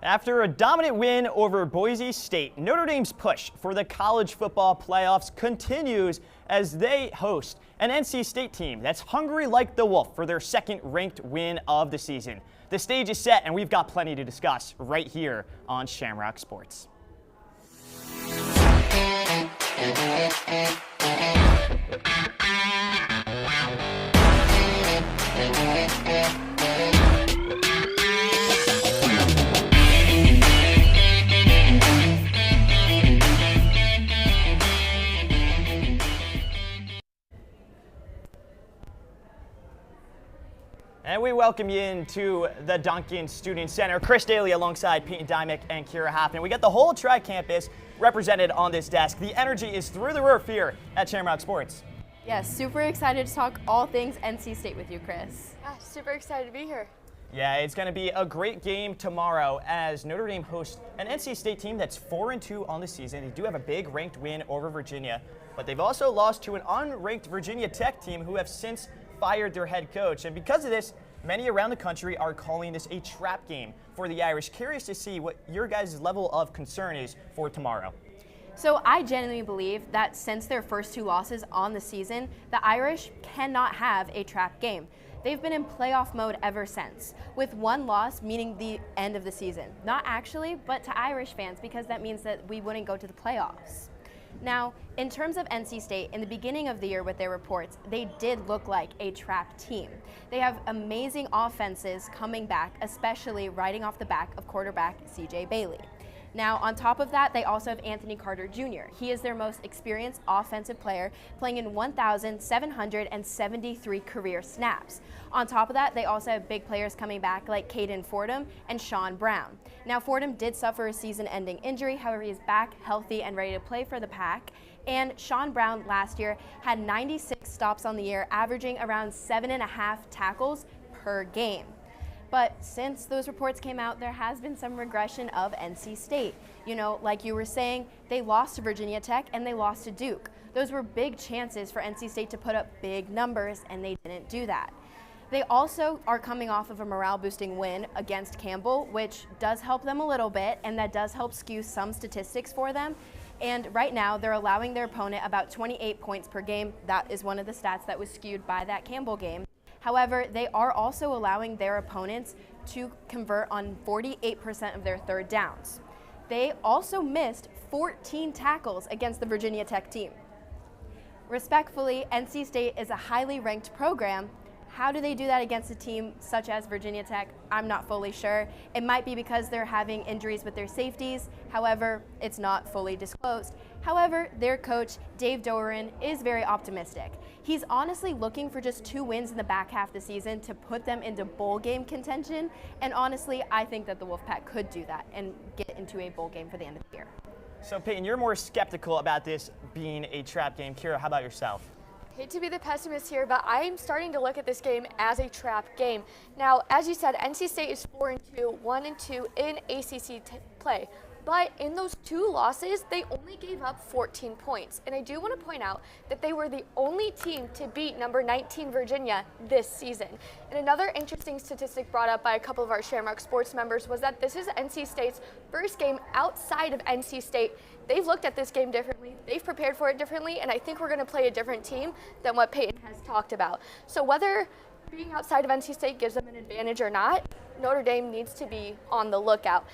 After a dominant win over Boise State, Notre Dame's push for the college football playoffs continues as they host an NC State team that's hungry like the wolf for their second-ranked win of the season. The stage is set, and we've got plenty to discuss right here on Shamrock Sports. And we welcome you into the Duncan Student Center. Chris Dailey alongside Peyton Dymick and Kira Hoffman. We got the whole tri-campus represented on this desk. The energy is through the roof here at Shamrock Sports. Yes, super excited to talk all things NC State with you, Chris. Yeah, super excited to be here. Yeah, it's going to be a great game tomorrow as Notre Dame hosts an NC State team that's 4-2 on the season. They do have a big ranked win over Virginia, but they've also lost to an unranked Virginia Tech team who have since fired their head coach. And because of this, many around the country are calling this a trap game for the Irish. Curious to see what your guys' level of concern is for tomorrow. So I genuinely believe that since their first two losses on the season, the Irish cannot have a trap game. They've been in playoff mode ever since, with one loss meaning the end of the season. Not actually, but to Irish fans, because that means that we wouldn't go to the playoffs. Now, in terms of NC State, in the beginning of the year with their reports, they did look like a trap team. They have amazing offenses coming back, especially riding off the back of quarterback CJ Bailey. Now, on top of that, they also have Anthony Carter Jr. He is their most experienced offensive player, playing in 1,773 career snaps. On top of that, they also have big players coming back like Caden Fordham and Sean Brown. Now, Fordham did suffer a season-ending injury, however, he is back healthy and ready to play for the Pack. And Sean Brown last year had 96 stops on the year, averaging around 7.5 tackles per game. But since those reports came out, there has been some regression of NC State. You know, like you were saying, they lost to Virginia Tech and they lost to Duke. Those were big chances for NC State to put up big numbers, and they didn't do that. They also are coming off of a morale-boosting win against Campbell, which does help them a little bit, and that does help skew some statistics for them. And right now, they're allowing their opponent about 28 points per game. That is one of the stats that was skewed by that Campbell game. However, they are also allowing their opponents to convert on 48% of their third downs. They also missed 14 tackles against the Virginia Tech team. Respectfully, NC State is a highly ranked program. How do they do that against a team such as Virginia Tech? I'm not fully sure. It might be because they're having injuries with their safeties. However, it's not fully disclosed. However, their coach, Dave Doeren, is very optimistic. He's honestly looking for just 2 wins in the back half of the season to put them into bowl game contention. And honestly, I think that the Wolfpack could do that and get into a bowl game for the end of the year. So Peyton, you're more skeptical about this being a trap game. Kira, how about yourself? Hate to be the pessimist here, but I'm starting to look at this game as a trap game. Now, as you said, NC State is 4-2, 1-2 in ACC play. But in those 2 losses, they only gave up 14 points. And I do want to point out that they were the only team to beat number 19 Virginia this season. And another interesting statistic brought up by a couple of our Shamrock Sports members was that this is NC State's first game outside of NC State. They've looked at this game differently, they've prepared for it differently, and I think we're going to play a different team than what Peyton has talked about. So whether being outside of NC State gives them an advantage or not, Notre Dame needs to be on the lookout.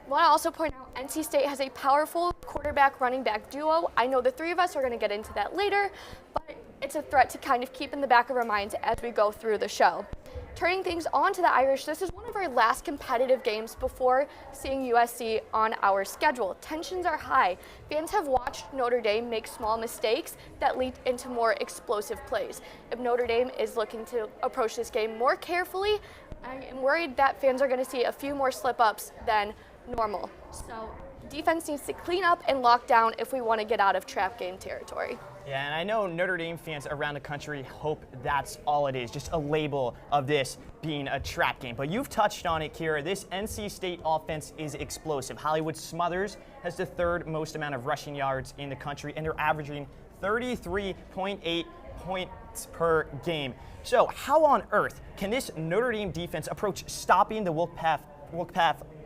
I want to also point out NC State has a powerful quarterback running back duo. I know the 3 of us are going to get into that later, but it's a threat to kind of keep in the back of our minds as we go through the show. Turning things on to the Irish, this is one of our last competitive games before seeing USC on our schedule. Tensions are high. Fans have watched Notre Dame make small mistakes that lead into more explosive plays. If Notre Dame is looking to approach this game more carefully, I am worried that fans are going to see a few more slip-ups than normal. So defense needs to clean up and lock down if we want to get out of trap game territory. Yeah, and I know Notre Dame fans around the country hope that's all it is, just a label of this being a trap game. But you've touched on it, Kira. This NC State offense is explosive. Hollywood Smothers has the 3rd most amount of rushing yards in the country, and they're averaging 33.8 points per game. So how on earth can this Notre Dame defense approach stopping the Wolfpack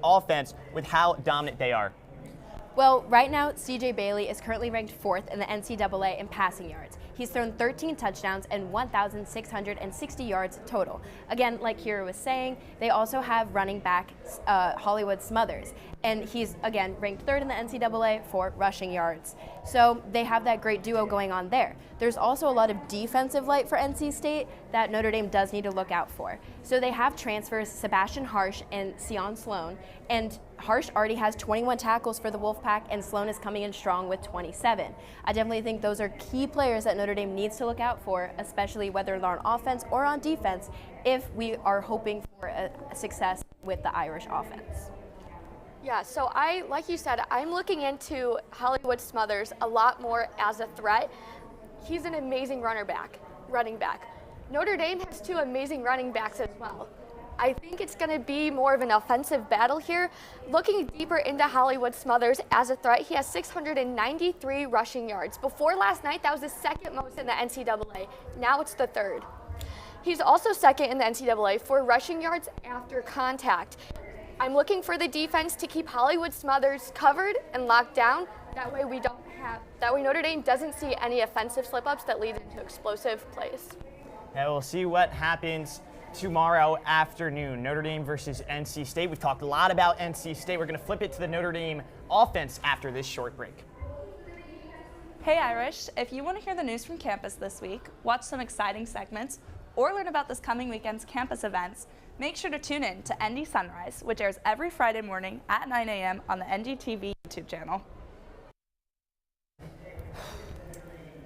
offense with how dominant they are? Well, right now, CJ Bailey is currently ranked 4th in the NCAA in passing yards. He's thrown 13 touchdowns and 1,660 yards total. Again, like Kira was saying, they also have running back Hollywood Smothers, and he's, again, ranked 3rd in the NCAA for rushing yards. So they have that great duo going on there. There's also a lot of defensive light for NC State that Notre Dame does need to look out for. So they have transfers Sebastian Harsh and Sion Sloan, and Harsh already has 21 tackles for the Wolfpack, and Sloan is coming in strong with 27. I definitely think those are key players that Notre Dame needs to look out for, especially whether they're on offense or on defense, if we are hoping for a success with the Irish offense. Yeah, so like you said, I'm looking into Hollywood Smothers a lot more as a threat. He's an amazing running back. Notre Dame has 2 amazing running backs as well. I think it's going to be more of an offensive battle here. Looking deeper into Hollywood Smothers as a threat, he has 693 rushing yards. Before last night, that was the 2nd most in the NCAA. Now it's the 3rd. He's also 2nd in the NCAA for rushing yards after contact. I'm looking for the defense to keep Hollywood Smothers covered and locked down. That way Notre Dame doesn't see any offensive slip-ups that lead into explosive plays. Yeah, we'll see what happens tomorrow afternoon. Notre Dame versus NC State. We've talked a lot about NC State. We're going to flip it to the Notre Dame offense after this short break. Hey Irish, if you want to hear the news from campus this week, watch some exciting segments, or learn about this coming weekend's campus events, make sure to tune in to ND Sunrise, which airs every Friday morning at 9 a.m. on the NDTV YouTube channel.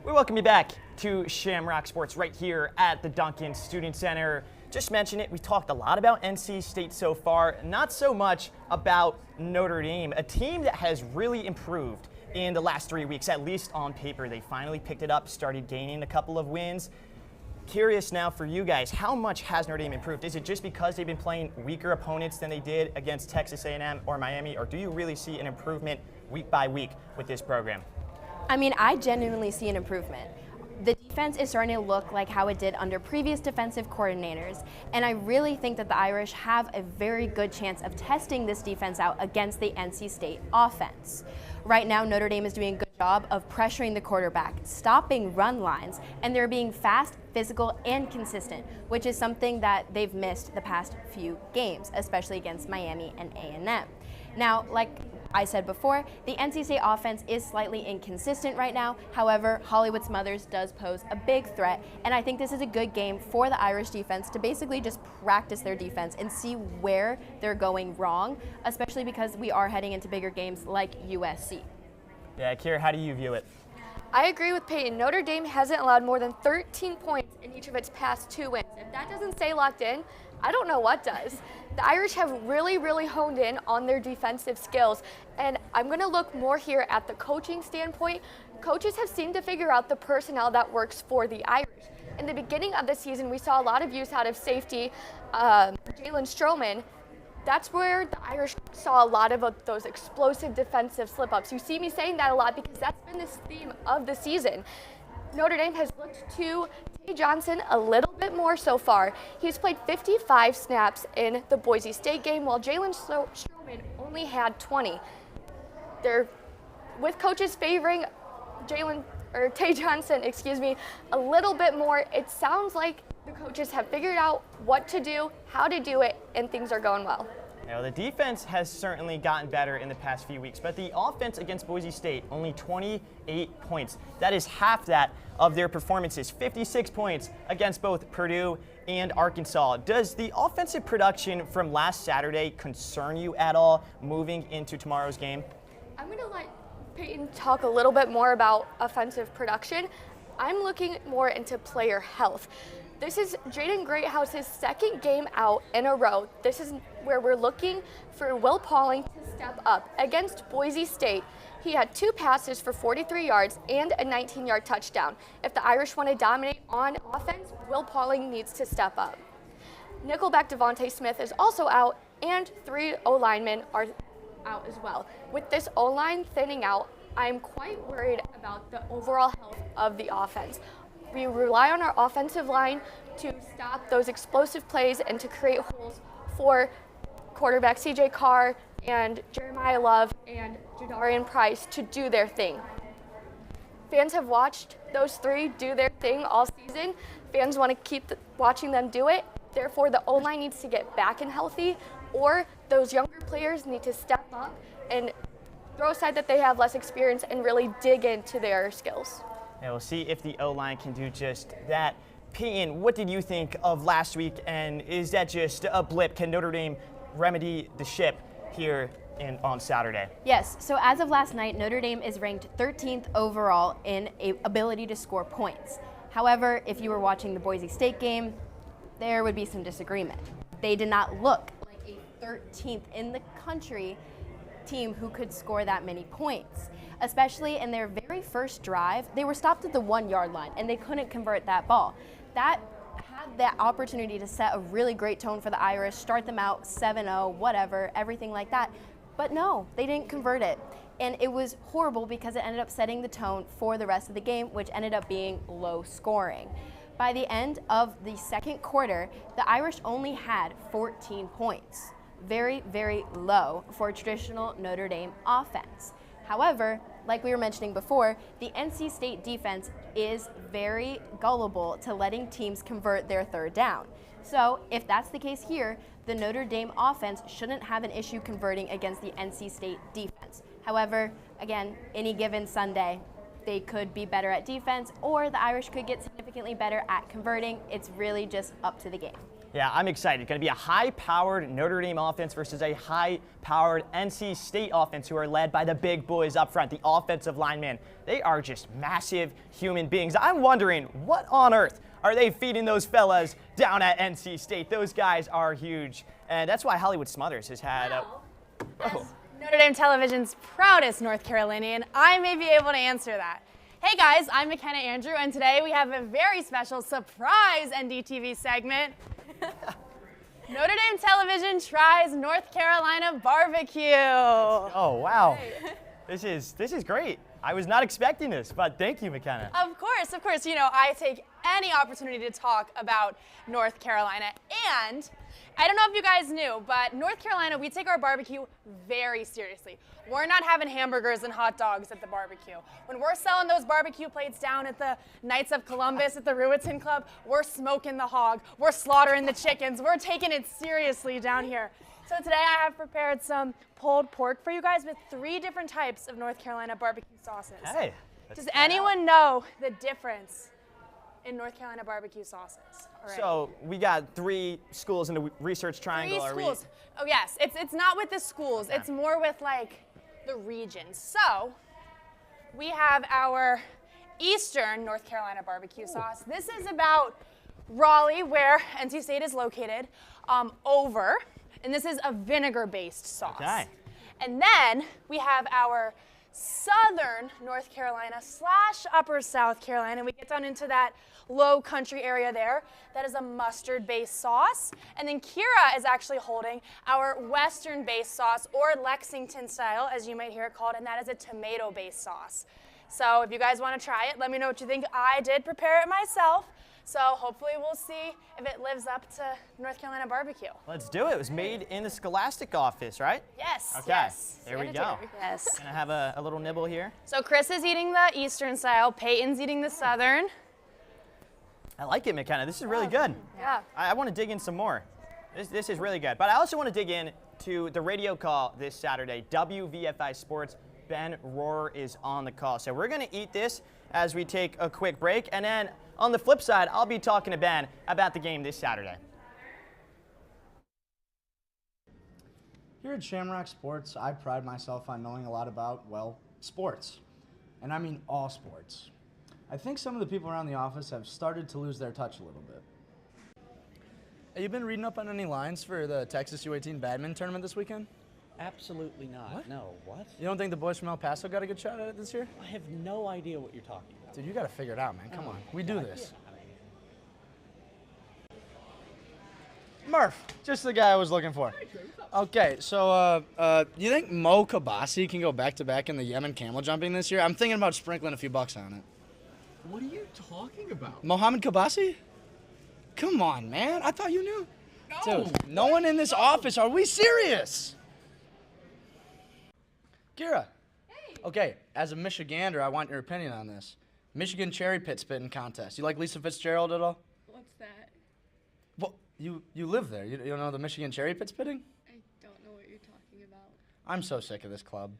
We welcome you back to Shamrock Sports right here at the Duncan Student Center. Just mentioned it, we talked a lot about NC State so far, not so much about Notre Dame, a team that has really improved in the last 3 weeks, at least on paper. They finally picked it up, started gaining a couple of wins. Curious now for you guys, how much has Notre Dame improved? Is it just because they've been playing weaker opponents than they did against Texas A&M or Miami, or do you really see an improvement week by week with this program? I mean, I genuinely see an improvement. The defense is starting to look like how it did under previous defensive coordinators, and I really think that the Irish have a very good chance of testing this defense out against the NC State offense. Right now, Notre Dame is doing a good job of pressuring the quarterback, stopping run lines, and they're being fast, physical, and consistent, which is something that they've missed the past few games, especially against Miami and A&M. Now, like I said before, the NC State offense is slightly inconsistent right now. However, Hollywood Smothers does pose a big threat, and I think this is a good game for the Irish defense to basically just practice their defense and see where they're going wrong, especially because we are heading into bigger games like USC. Yeah, Kira, how do you view it? I agree with Peyton. Notre Dame hasn't allowed more than 13 points in each of its past 2 wins. If that doesn't stay locked in, I don't know what does. The Irish have really honed in on their defensive skills, and I'm going to look more here at the coaching standpoint. Coaches have seemed to figure out the personnel that works for the Irish. In the beginning of the season, we saw a lot of use out of safety, Jalen Stroman. That's where the Irish saw a lot of those explosive defensive slip-ups. You see me saying that a lot because that's been this theme of the season. Notre Dame has looked to Tay Johnson a little bit more so far. He's played 55 snaps in the Boise State game, while Jalen Stroman only had 20. They're, with coaches favoring Tay Johnson, a little bit more. It sounds like the coaches have figured out what to do, how to do it, and things are going well. Now, the defense has certainly gotten better in the past few weeks, but the offense against Boise State, only 28 points. That is half that of their performances, 56 points against both Purdue and Arkansas. Does the offensive production from last Saturday concern you at all moving into tomorrow's game? I'm going to let Peyton talk a little bit more about offensive production. I'm looking more into player health. This is Jaden Greathouse's 2nd game out in a row. This is where we're looking for Will Pauling to step up. Against Boise State, he had 2 passes for 43 yards and a 19-yard touchdown. If the Irish want to dominate on offense, Will Pauling needs to step up. Nickelback Devontae Smith is also out, and 3 O-linemen are out as well. With this O-line thinning out, I'm quite worried about the overall health of the offense. We rely on our offensive line to stop those explosive plays and to create holes for quarterback CJ Carr and Jeremiah Love and Jadarian Price to do their thing. Fans have watched those three do their thing all season. Fans want to keep watching them do it. Therefore, the O-line needs to get back and healthy, or those younger players need to step up and throw aside that they have less experience and really dig into their skills. And we'll see if the O-line can do just that. Peyton, what did you think of last week, and is that just a blip? Can Notre Dame remedy the ship here on Saturday? Yes, so as of last night, Notre Dame is ranked 13th overall in ability to score points. However, if you were watching the Boise State game, there would be some disagreement. They did not look like a 13th in the country team who could score that many points. Especially in their very first drive, they were stopped at the 1 yard line and they couldn't convert that ball. That had that opportunity to set a really great tone for the Irish, start them out 7-0, whatever, everything like that. But no, they didn't convert it. And it was horrible because it ended up setting the tone for the rest of the game, which ended up being low scoring. By the end of the second quarter, the Irish only had 14 points. Very, very low for a traditional Notre Dame offense. However, like we were mentioning before, the NC State defense is very gullible to letting teams convert their third down. So if that's the case here, the Notre Dame offense shouldn't have an issue converting against the NC State defense. However, again, any given Sunday, they could be better at defense or the Irish could get significantly better at converting. It's really just up to the game. Yeah, I'm excited. It's going to be a high-powered Notre Dame offense versus a high-powered NC State offense who are led by the big boys up front, the offensive linemen. They are just massive human beings. I'm wondering, what on earth are they feeding those fellas down at NC State? Those guys are huge. And that's why Hollywood Smothers has had As Notre Dame Television's proudest North Carolinian, I may be able to answer that. Hey guys, I'm McKenna Andrew, and today we have a very special surprise NDTV segment. Notre Dame Television tries North Carolina barbecue. Oh, wow. This is great. I was not expecting this, but thank you, McKenna. Of course. You know, I take any opportunity to talk about North Carolina. And I don't know if you guys knew, but North Carolina, we take our barbecue very seriously. We're not having hamburgers and hot dogs at the barbecue. When we're selling those barbecue plates down at the Knights of Columbus at the Ruetzen Club, we're smoking the hog, we're slaughtering the chickens, we're taking it seriously down here. So today I have prepared some pulled pork for you guys with 3 different types of North Carolina barbecue sauces. Hey. Does anyone know the difference in North Carolina barbecue sauces? Alright. So we got 3 schools in the research triangle. 3 schools. Oh yes, it's not with the schools. Okay. It's more with like the regions. So we have our Eastern North Carolina barbecue sauce. This is about Raleigh, where NC State is located, over, and this is a vinegar-based sauce. Okay. And then we have our Southern North Carolina / Upper South Carolina. We get down into that low country area there. That is a mustard-based sauce. And then Kira is actually holding our Western-based sauce, or Lexington style, as you might hear it called, and that is a tomato-based sauce. So if you guys want to try it, let me know what you think. I did prepare it myself. So hopefully we'll see if it lives up to North Carolina barbecue. Let's do it. It was made in the Scholastic office, right? Yes. Okay. Yes. There we go. Yes. Can I have a little nibble here? So Chris is eating the Eastern style. Peyton's eating the Southern. I like it, McKenna. This is really good. Yeah. I want to dig in some more. This is really good. But I also want to dig in to the radio call this Saturday. WVFI Sports. Ben Rohrer is on the call. So we're going to eat this as we take a quick break. And then on the flip side, I'll be talking to Ben about the game this Saturday. Here at Shamrock Sports, I pride myself on knowing a lot about, well, sports. And I mean all sports. I think some of the people around the office have started to lose their touch a little bit. Have you been reading up on any lines for the Texas U18 badminton tournament this weekend? Absolutely not. What? No, what? You don't think the boys from El Paso got a good shot at it this year? I have no idea what you're talking about. Dude, you got to figure it out, man. Come on. We do this. Murph, just the guy I was looking for. Okay, so you think Mo Kabasi can go back-to-back in the Yemen camel jumping this year? I'm thinking about sprinkling a few bucks on it. What are you talking about? Mohammed Kabasi? Come on, man. I thought you knew. Dude, no one in this office. Are we serious? Kira. Hey. Okay, as a Michigander, I want your opinion on this. Michigan cherry pit spitting contest. You like Lisa Fitzgerald at all? What's that? Well, you live there. You don't know the Michigan cherry pit spitting? I don't know what you're talking about. I'm so sick of this club.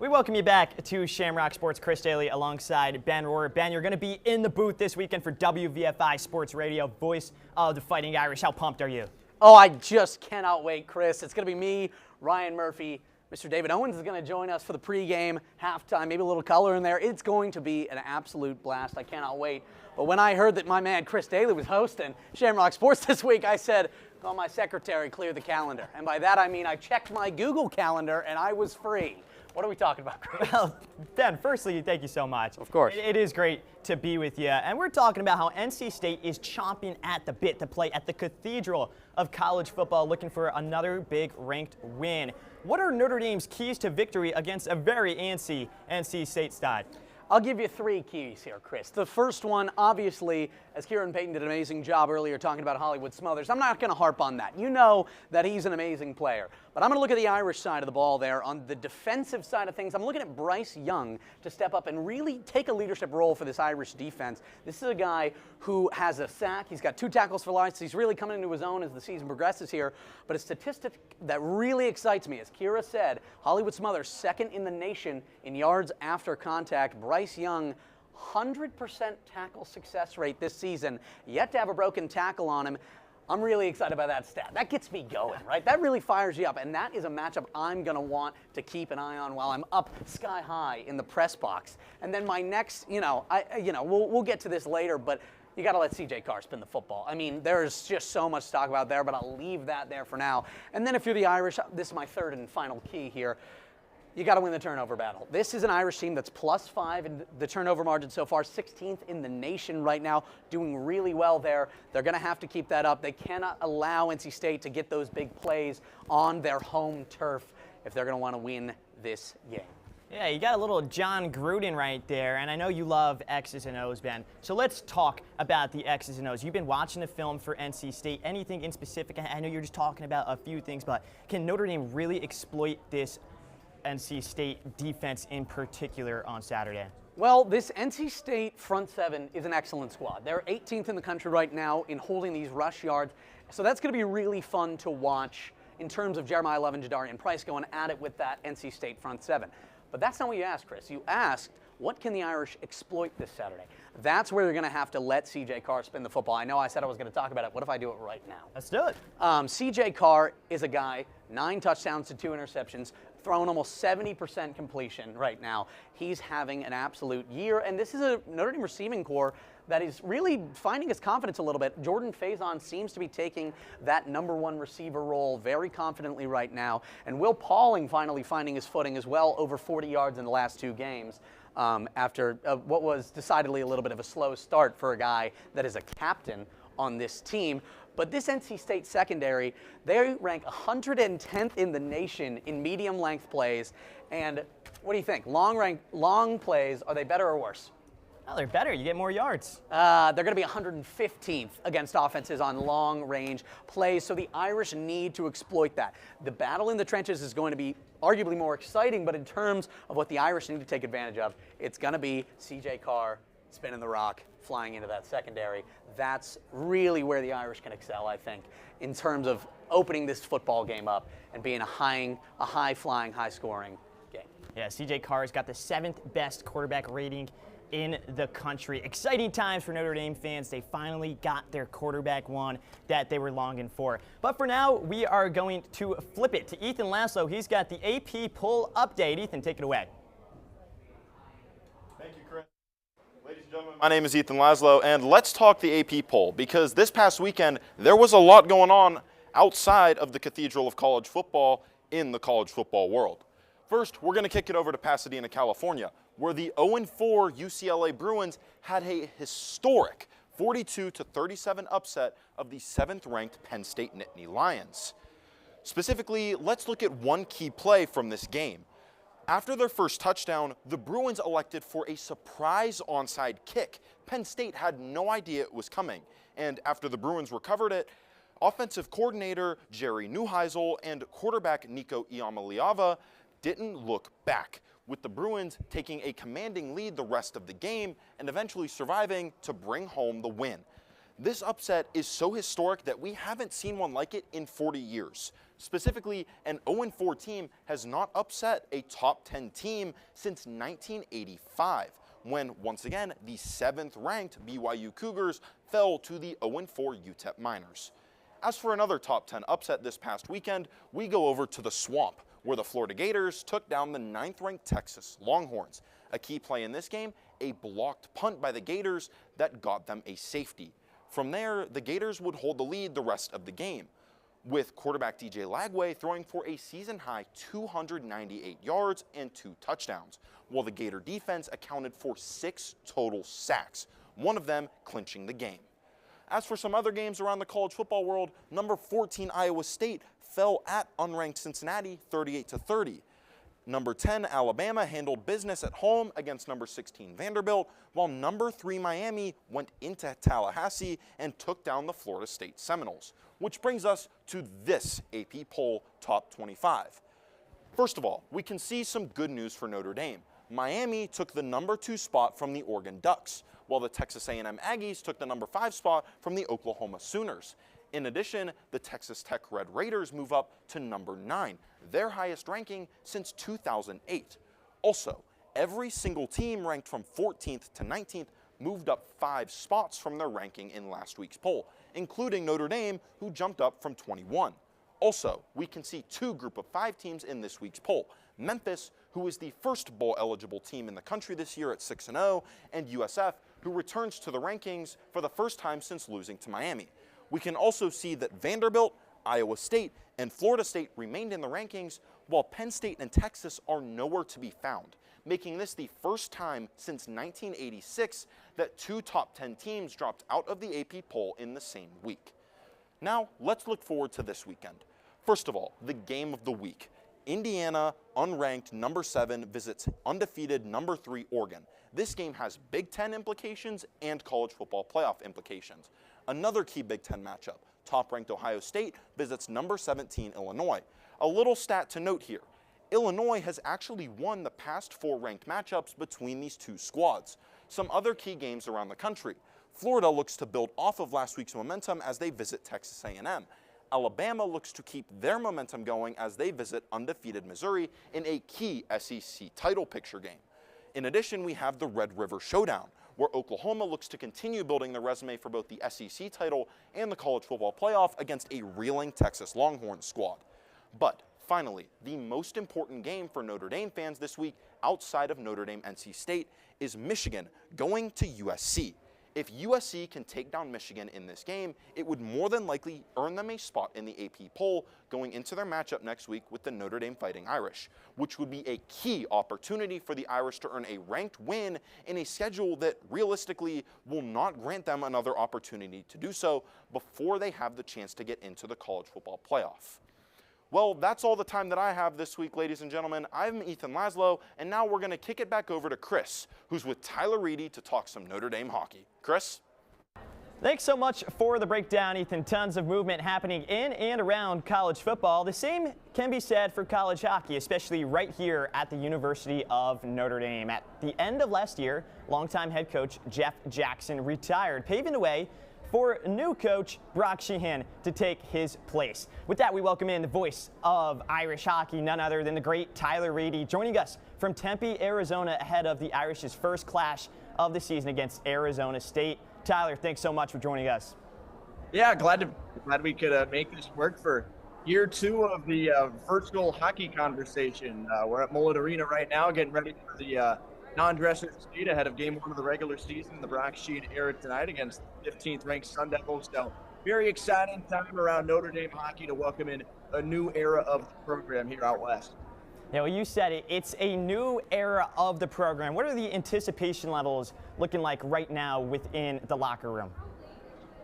We welcome you back to Shamrock Sports. Chris Dailey alongside Ben Rohr. Ben, you're going to be in the booth this weekend for WVFI Sports Radio, voice of the Fighting Irish. How pumped are you? Oh, I just cannot wait, Chris. It's going to be me, Ryan Murphy. Mr. David Owens is going to join us for the pregame, halftime, maybe a little color in there. It's going to be an absolute blast. I cannot wait. But when I heard that my man Chris Dailey was hosting Shamrock Sports this week, I said, call my secretary, clear the calendar. And by that I mean I checked my Google Calendar and I was free. What are we talking about, Chris? Well, Ben, firstly, thank you so much. Of course. It is great to be with you. And we're talking about how NC State is chomping at the bit to play at the cathedral of college football, looking for another big ranked win. What are Notre Dame's keys to victory against a very antsy NC State side? I'll give you 3 keys here, Chris. The first one, obviously, as Kieran Payton did an amazing job earlier talking about Hollywood Smothers, I'm not going to harp on that. You know that he's an amazing player. But I'm going to look at the Irish side of the ball there. On the defensive side of things, I'm looking at Bryce Young to step up and really take a leadership role for this Irish defense. This is a guy who has a sack. He's got 2 tackles for loss. He's really coming into his own as the season progresses here. But a statistic that really excites me, as Kira said, Hollywood Smothers second in the nation in yards after contact. Bryce Young, 100% tackle success rate this season, yet to have a broken tackle on him. I'm really excited about that stat. That gets me going, right? That really fires you up, and that is a matchup I'm going to want to keep an eye on while I'm up sky high in the press box. And then my next, we'll get to this later, but you got to let CJ Carr spin the football. I mean, there's just so much to talk about there, but I'll leave that there for now. And then if you're the Irish, this is my third and final key here. You got to win the turnover battle. This is an Irish team that's +5 in the turnover margin so far, 16th in the nation right now, doing really well there. They're going to have to keep that up. They cannot allow NC State to get those big plays on their home turf if they're going to want to win this game. Yeah, you got a little John Gruden right there, and I know you love X's and O's, Ben. So let's talk about the X's and O's. You've been watching the film for NC State. Anything in specific? I know you're just talking about a few things, but can Notre Dame really exploit this NC State defense in particular on Saturday? Well, this NC State front 7 is an excellent squad. They're 18th in the country right now in holding these rush yards, so that's going to be really fun to watch in terms of Jeremiah Levin, Jadarian Price going at it with that NC State front 7. But that's not what you asked, Chris. You asked, what can the Irish exploit this Saturday? That's where you're going to have to let CJ Carr spin the football. I know I said I was going to talk about it. What if I do it right now? Let's do it. CJ Carr is a guy, 9 touchdowns to 2 interceptions, throwing almost 70% completion right now. He's having an absolute year, and this is a Notre Dame receiving corps that is really finding his confidence a little bit. Jordan Faison seems to be taking that #1 receiver role very confidently right now, and Will Pauling finally finding his footing as well, over 40 yards in the last 2 games. After what was decidedly a little bit of a slow start for a guy that is a captain on this team. But this NC State secondary, they rank 110th in the nation in medium length plays. And what do you think? Long plays, are they better or worse? Oh, they're better. You get more yards. They're going to be 115th against offenses on long-range plays, so the Irish need to exploit that. The battle in the trenches is going to be arguably more exciting, but in terms of what the Irish need to take advantage of, it's going to be CJ Carr spinning the rock, flying into that secondary. That's really where the Irish can excel, I think, in terms of opening this football game up and being a high-flying, high-scoring game. Yeah, CJ Carr's got the 7th best quarterback rating in the country. Exciting times for Notre Dame fans. They finally got their quarterback one that they were longing for. But for now, we are going to flip it to Ethan Laszlo. He's got the AP poll update. Ethan, take it away. Thank you, Chris. Ladies and gentlemen, my name is Ethan Laszlo, and let's talk the AP poll, because this past weekend there was a lot going on outside of the Cathedral of College Football in the college football world. First, we're going to kick it over to Pasadena, California, where the 0-4 UCLA Bruins had a historic 42-37 upset of the 7th-ranked Penn State Nittany Lions. Specifically, let's look at one key play from this game. After their first touchdown, the Bruins elected for a surprise onside kick. Penn State had no idea it was coming, and after the Bruins recovered it, offensive coordinator Jerry Neuheisel and quarterback Nico Iamaleava didn't look back, with the Bruins taking a commanding lead the rest of the game and eventually surviving to bring home the win. This upset is so historic that we haven't seen one like it in 40 years. Specifically, an 0-4 team has not upset a top 10 team since 1985, when once again the 7th-ranked BYU Cougars fell to the 0-4 UTEP Miners. As for another top 10 upset this past weekend, we go over to the Swamp, where the Florida Gators took down the 9th-ranked Texas Longhorns. A key play in this game, a blocked punt by the Gators that got them a safety. From there, the Gators would hold the lead the rest of the game, with quarterback DJ Lagway throwing for a season-high 298 yards and 2 touchdowns, while the Gator defense accounted for 6 total sacks, one of them clinching the game. As for some other games around the college football world, number 14 Iowa State fell at unranked Cincinnati 38-30. Number 10 Alabama handled business at home against number 16 Vanderbilt, while number 3 Miami went into Tallahassee and took down the Florida State Seminoles, which brings us to this AP poll top 25. First of all, we can see some good news for Notre Dame. Miami took the number 2 spot from the Oregon Ducks, while the Texas A&M Aggies took the number 5 spot from the Oklahoma Sooners. In addition, the Texas Tech Red Raiders move up to number 9, their highest ranking since 2008. Also, every single team ranked from 14th to 19th moved up 5 spots from their ranking in last week's poll, including Notre Dame, who jumped up from 21. Also, we can see 2 group of 5 teams in this week's poll. Memphis, who is the first bowl-eligible team in the country this year at 6-0, and USF, who returns to the rankings for the first time since losing to Miami. We can also see that Vanderbilt, Iowa State, and Florida State remained in the rankings, while Penn State and Texas are nowhere to be found, making this the first time since 1986 that 2 top 10 teams dropped out of the AP poll in the same week. Now, let's look forward to this weekend. First of all, the game of the week. Indiana, unranked number 7, visits undefeated number 3 Oregon. This game has Big Ten implications and college football playoff implications. Another key Big Ten matchup, top-ranked Ohio State visits number 17 Illinois. A little stat to note here. Illinois has actually won the past 4 ranked matchups between these 2 squads. Some other key games around the country. Florida looks to build off of last week's momentum as they visit Texas A&M. Alabama looks to keep their momentum going as they visit undefeated Missouri in a key SEC title picture game. In addition, we have the Red River Showdown, where Oklahoma looks to continue building their resume for both the SEC title and the college football playoff against a reeling Texas Longhorns squad. But finally, the most important game for Notre Dame fans this week outside of Notre Dame NC State is Michigan going to USC. If USC can take down Michigan in this game, it would more than likely earn them a spot in the AP poll going into their matchup next week with the Notre Dame Fighting Irish, which would be a key opportunity for the Irish to earn a ranked win in a schedule that realistically will not grant them another opportunity to do so before they have the chance to get into the college football playoff. Well, that's all the time that I have this week, ladies and gentlemen. I'm Ethan Laszlo, and now we're going to kick it back over to Chris, who's with Tyler Reedy to talk some Notre Dame hockey. Chris? Thanks so much for the breakdown, Ethan. Tons of movement happening in and around college football. The same can be said for college hockey, especially right here at the University of Notre Dame. At the end of last year, longtime head coach Jeff Jackson retired, paving the way for new coach Brock Sheehan to take his place. With that, we welcome in the voice of Irish hockey, none other than the great Tyler Reedy, joining us from Tempe, Arizona, ahead of the Irish's first clash of the season against Arizona State. Tyler, thanks so much for joining us. Yeah, glad we could make this work for year 2 of the virtual hockey conversation. We're at Mullet Arena right now, getting ready for the non-dresser state ahead of game 1 of the regular season, the Brock Sheehan era tonight against 15th ranked Sun Devils. So very exciting time around Notre Dame hockey to welcome in a new era of the program here out west. Yeah, well, you said it. It's a new era of the program. What are the anticipation levels looking like right now within the locker room?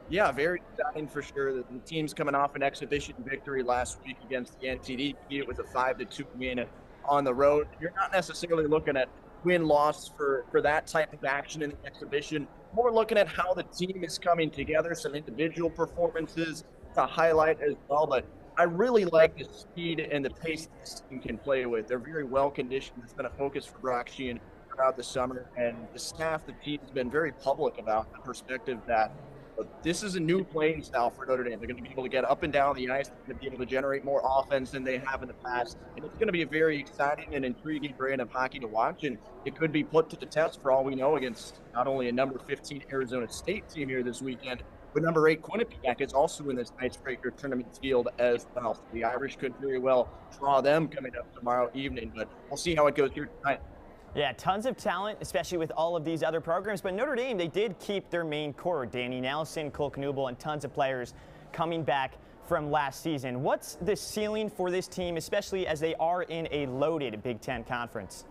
Yeah, very exciting for sure. The team's coming off an exhibition victory last week against the NTDP. It was a 5-2 win on the road. You're not necessarily looking at win-loss for that type of action in the exhibition. More looking at how the team is coming together, some individual performances to highlight as well. But I really like the speed and the pace this team can play with. They're very well conditioned. It's been a focus for Brock Sheehan throughout the summer, and the staff, the team has been very public about the perspective that this is a new playing style for Notre Dame. They're going to be able to get up and down the ice. They're going to be able to generate more offense than they have in the past. And it's going to be a very exciting and intriguing brand of hockey to watch. And it could be put to the test for all we know against not only a number 15 Arizona State team here this weekend, but number 8 Quinnipiac is also in this icebreaker tournament field as well. So the Irish could very well draw them coming up tomorrow evening. But we'll see how it goes here tonight. Yeah, tons of talent, especially with all of these other programs. But Notre Dame, they did keep their main core, Danny Nelson, Cole Knuble, and tons of players coming back from last season. What's the ceiling for this team, especially as they are in a loaded Big Ten conference?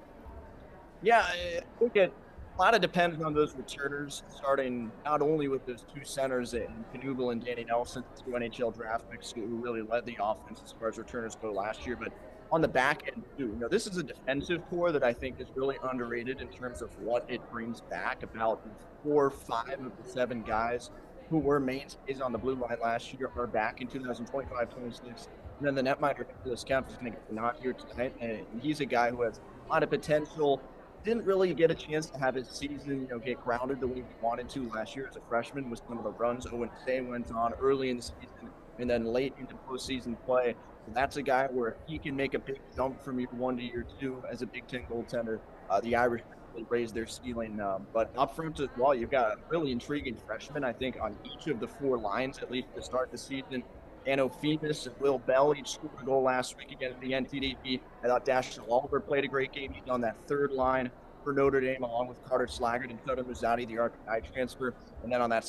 Yeah, I think a lot of depends on those returners, starting not only with those 2 centers in Knuble and Danny Nelson, 2 NHL draft picks who really led the offense as far as returners go last year, but on the back end too. This is a defensive core that I think is really underrated in terms of what it brings back. About 4 or 5 of the 7 guys who were mainstays on the blue line last year are back in 2025-26. And then the netminder, Nicholas Kemp, is going to get the nod here tonight, and he's a guy who has a lot of potential. Didn't really get a chance to have his season, get grounded the way he wanted to last year as a freshman with some of the runs Owen Say went on early in the season and then late into postseason play. That's a guy where he can make a big jump from year 1 to year 2 as a Big Ten goaltender. The Irish really raised their ceiling. But up front as well, you've got a really intriguing freshman, I think, on each of the 4 lines, at least to start the season. Dano Phoebus and Will Bell each scored a goal last week against the NDTV. I thought Dashiell Oliver played a great game. He's on that 3rd line for Notre Dame, along with Carter Slaggert and Soto Muzzati, the RPI transfer. And then on that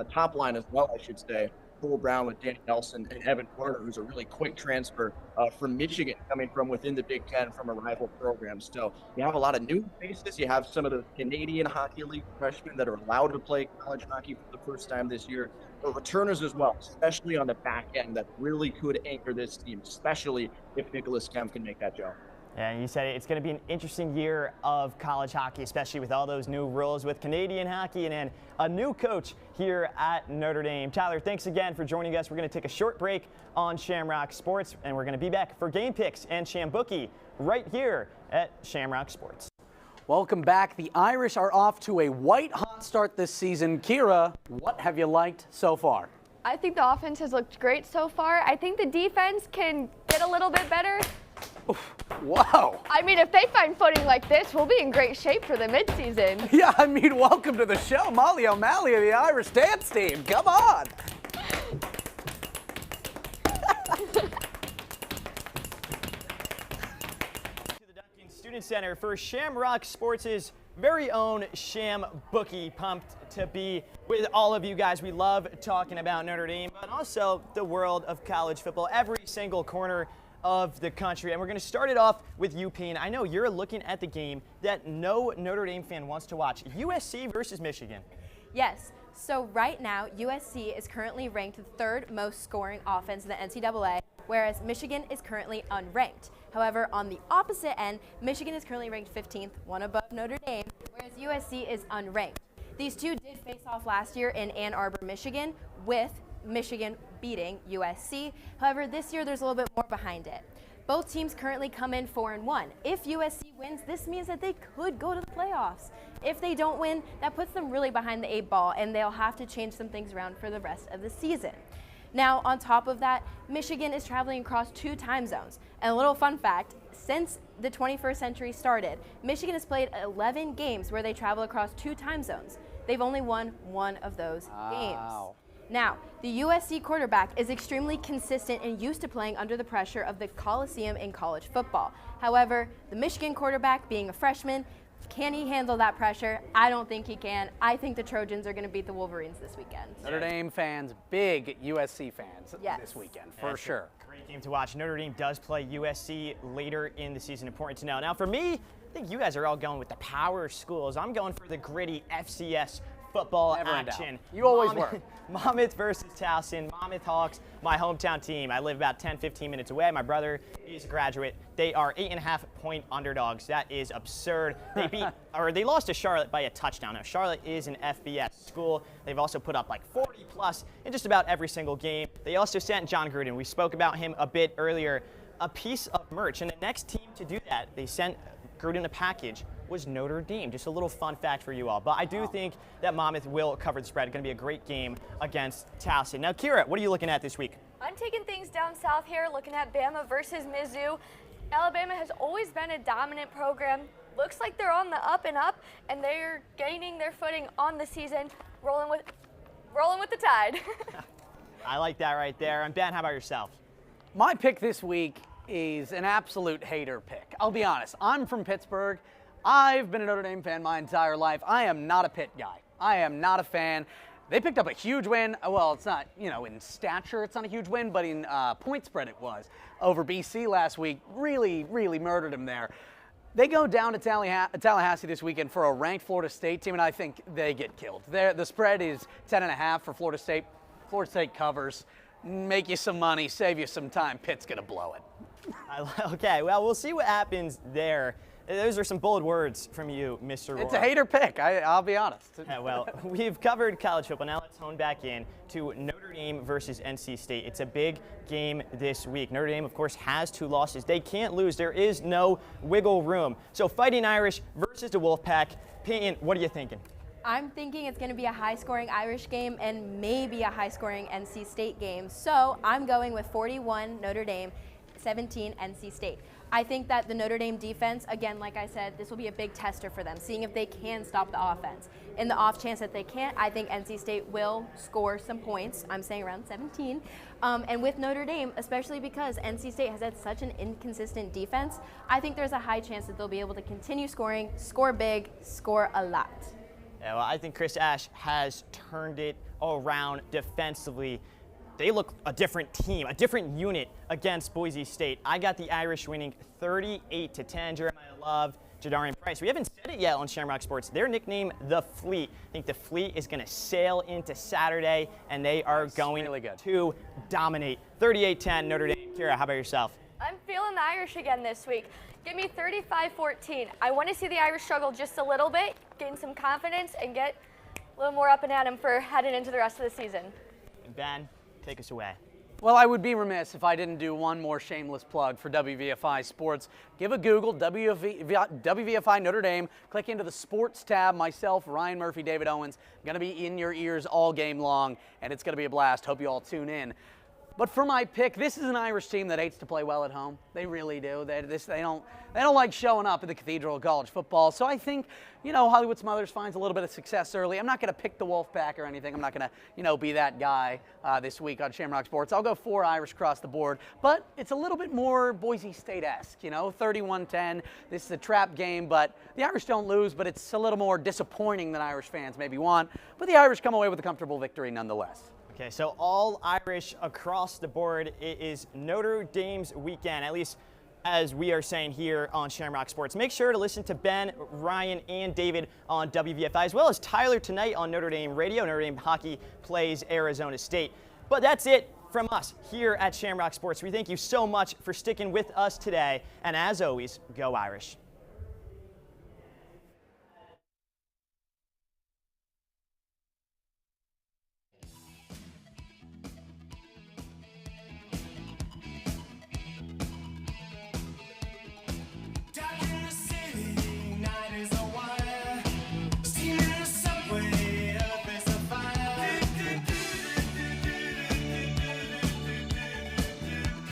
top line as well, I should say, Cole Brown with Danny Nelson and Evan Porter, who's a really quick transfer from Michigan, coming from within the Big Ten from a rival program. So you have a lot of new faces. You have some of the Canadian Hockey League freshmen that are allowed to play college hockey for the first time this year. But returners as well, especially on the back end, that really could anchor this team, especially if Nicholas Kemp can make that jump. And you said it's going to be an interesting year of college hockey, especially with all those new rules with Canadian hockey and then a new coach here at Notre Dame. Tyler, thanks again for joining us. We're going to take a short break on Shamrock Sports, and we're going to be back for Game Picks and Shambookie right here at Shamrock Sports. Welcome back. The Irish are off to a white-hot start this season. Kira, what have you liked so far? I think the offense has looked great so far. I think the defense can get a little bit better. Wow. I mean, if they find footing like this, we'll be in great shape for the midseason. Yeah, I mean, welcome to the show, Molly O'Malley of the Irish dance team. Come on. Student Center for Shamrock Sports' very own Shambookie. Pumped to be with all of you guys. We love talking about Notre Dame, but also the world of college football, every single corner of the country. And we're going to start it off with you, Payne. I know you're looking at the game that no Notre Dame fan wants to watch, USC versus Michigan. Yes. So right now, USC is currently ranked the 3rd most scoring offense in the NCAA, whereas Michigan is currently unranked. However, on the opposite end, Michigan is currently ranked 15th, one above Notre Dame, whereas USC is unranked. These two did face off last year in Ann Arbor, Michigan, with Michigan beating USC. However, this year there's a little bit more behind it. Both teams currently come in 4-1. If USC wins, this means that they could go to the playoffs. If they don't win, that puts them really behind the 8 ball, and they'll have to change some things around for the rest of the season. Now, on top of that, Michigan is traveling across 2 time zones. And a little fun fact, since the 21st century started, Michigan has played 11 games where they travel across 2 time zones. They've only won 1 of those games. Now, the USC quarterback is extremely consistent and used to playing under the pressure of the Coliseum in college football. However, the Michigan quarterback, being a freshman, can he handle that pressure? I don't think he can. I think the Trojans are going to beat the Wolverines this weekend. Notre Dame fans, big USC fans this weekend, for sure. Great game to watch. Notre Dame does play USC later in the season. Important to know. Now, for me, I think you guys are all going with the power schools. I'm going for the gritty FCS football Never in doubt. action. You always were. Monmouth versus Towson. Monmouth Hawks, my hometown team. I live about 10-15 minutes away. My brother is a graduate. They are 8.5-point underdogs. That is absurd. They lost to Charlotte by a touchdown. Now, Charlotte is an FBS school. They've also put up like 40 plus in just about every single game. They also sent John Gruden. We spoke about him a bit earlier. A piece of merch, and the next team to do that, they sent Gruden a package, was Notre Dame. Just a little fun fact for you all. But I do think that Monmouth will cover the spread. It's going to be a great game against Towson. Now, Kira, what are you looking at this week? I'm taking things down south here, looking at Bama versus Mizzou. Alabama has always been a dominant program. Looks like they're on the up and up, and they're gaining their footing on the season, rolling with the tide. I like that right there. And Ben, how about yourself? My pick this week is an absolute hater pick. I'll be honest. I'm from Pittsburgh. I've been a Notre Dame fan my entire life. I am not a Pitt guy. I am not a fan. They picked up a huge win. Well, it's not, in stature, it's not a huge win, but in point spread it was. Over BC last week, really, really murdered them there. They go down to Tallahassee this weekend for a ranked Florida State team, and I think they get killed. The spread is 10.5 for Florida State. Florida State covers. Make you some money, save you some time. Pitt's going to blow it. Okay, well, we'll see what happens there. Those are some bold words from you, Mr. Rohr. It's a hater pick, I'll be honest. Yeah, well, we've covered college football. Now let's hone back in to Notre Dame versus NC State. It's a big game this week. Notre Dame, of course, has 2 losses. They can't lose. There is no wiggle room. So Fighting Irish versus the Wolfpack. Peyton, what are you thinking? I'm thinking it's going to be a high-scoring Irish game and maybe a high-scoring NC State game. So I'm going with 41 Notre Dame, 17 NC State. I think that the Notre Dame defense, again, like I said, this will be a big tester for them, seeing if they can stop the offense. In the off chance that they can't, I think NC State will score some points. I'm saying around 17. And with Notre Dame, especially because NC State has had such an inconsistent defense, I think there's a high chance that they'll be able to continue scoring, score big, score a lot. Yeah, well, I think Chris Ash has turned it around defensively. They look a different team, a different unit against Boise State. I got the Irish winning 38-10. Jeremiah Love, Jadarian Price. We haven't said it yet on Shamrock Sports. They're nicknamed the Fleet. I think the Fleet is going to sail into Saturday, and they are going to dominate. 38-10 Notre Dame. Kira, how about yourself? I'm feeling the Irish again this week. Give me 35-14. I want to see the Irish struggle just a little bit, gain some confidence, and get a little more up and at them for heading into the rest of the season. And Ben, take us away. Well, I would be remiss if I didn't do one more shameless plug for WVFI Sports. Give a Google, WVFI Notre Dame. Click into the Sports tab. Myself, Ryan Murphy, David Owens, going to be in your ears all game long, and it's going to be a blast. Hope you all tune in. But for my pick, this is an Irish team that hates to play well at home. They really do. They don't like showing up at the Cathedral of college football. So I think, Hollywood Smothers finds a little bit of success early. I'm not going to pick the Wolfpack or anything. I'm not going to, be that guy this week on Shamrock Sports. I'll go 4 Irish across the board. But it's a little bit more Boise State-esque, 31-10. This is a trap game, but the Irish don't lose, but it's a little more disappointing than Irish fans maybe want. But the Irish come away with a comfortable victory nonetheless. Okay, so all Irish across the board. It is Notre Dame's weekend, at least as we are saying here on Shamrock Sports. Make sure to listen to Ben, Ryan, and David on WVFI, as well as Tyler tonight on Notre Dame Radio. Notre Dame hockey plays Arizona State. But that's it from us here at Shamrock Sports. We thank you so much for sticking with us today. And as always, go Irish.